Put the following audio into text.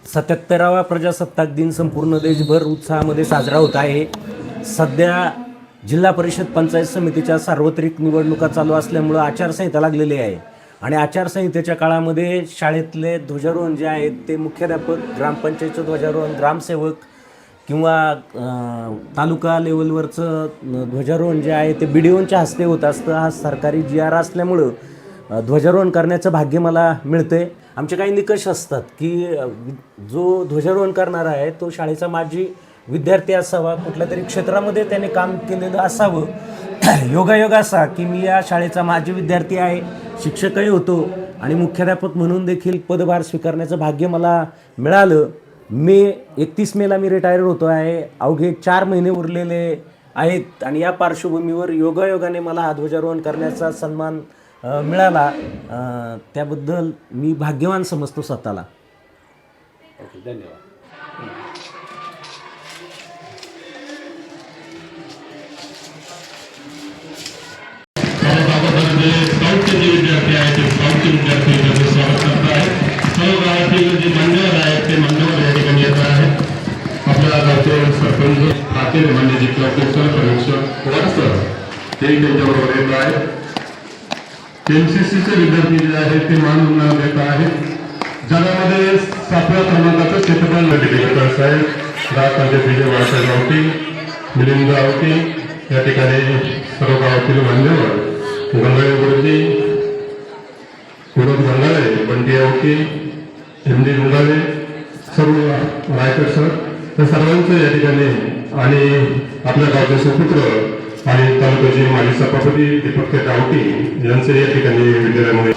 77वा प्रजासत्ताक दिन संपूर्ण देशभर उत्साहामध्ये साजरा होत आहे। सध्या जिल्हा परिषद पंचायत समितीच्या सार्वत्रिक निवडणुका चालू असल्यामुळे आचारसंहिता लागलेली आहे आणि आचारसंहितेच्या काळामध्ये शाळेतले ध्वजारोहण जे आहेत ते मुख्याध्यापक, ग्रामपंचायतचं ध्वजारोहण, ग्रामसेवक किंवा तालुका लेवलवरचं ध्वजारोहण जे आहे ते BDOंच्या हस्ते होत असतं। हा सरकारी GR असल्यामुळं ध्वजारोहण करण्याचं भाग्य मला मिळते। आमचे काही निकष असतात की जो ध्वजारोहण करणारा आहे तो शाळेचा माजी विद्यार्थी असावा, कुठल्या तरी क्षेत्रामध्ये त्याने काम केलेलं असावं। योगायोग असा की मी या शाळेचा माजी विद्यार्थी आहे, शिक्षकही होतो आणि मुख्याध्यापक म्हणून देखील पदभार स्वीकारण्याचं भाग्य मला मिळालं। 31 मेला मी रिटायर होतो आहे। अवघे 4 महिने उरलेले आहेत आणि या पार्श्वभूमीवर योगायोगाने मला हा ध्वजारोहण करण्याचा सन्मान मिळाला। त्याबद्दल मी भाग्यवान समजतो स्वतःला। ओके, धन्यवाद। स्काउटचे जे विद्यार्थी आहेत ते स्काउटचे विद्यार्थी त्यांचं स्वागत करत आहेत। सर्व गावातील जे मान्यवर आहेत ते मान्यवर या ठिकाणी येत आहेत। आपल्या गावचे सरपंच पाटील म्हणजे जे क्लबचे सरपंच सर तेही त्यांच्याबरोबर येत आहेत। MCCचे विद्यार्थी जे आहेत ते मान देत आहेत। जगामध्ये 7व्या क्रमांकाचं क्षेत्रफळ डिलेक्टर साहेब, ग्रामपंचायत विजय बाळासाहेब आवटी, मिलिंद आवटी या ठिकाणी सर्व गावातील मान्यवर, गंगाळे गुरुजी, विनोद गंगाळे, बंटी आवटी, MD गंगाळे, सर्व रायकर सर या सर्वांचं या ठिकाणी आणि आपल्या गावचे सुपुत्र आणि तालुक्याचे माजी सभापती दीपक आवटी यांचे या ठिकाणी विद्यालयामध्ये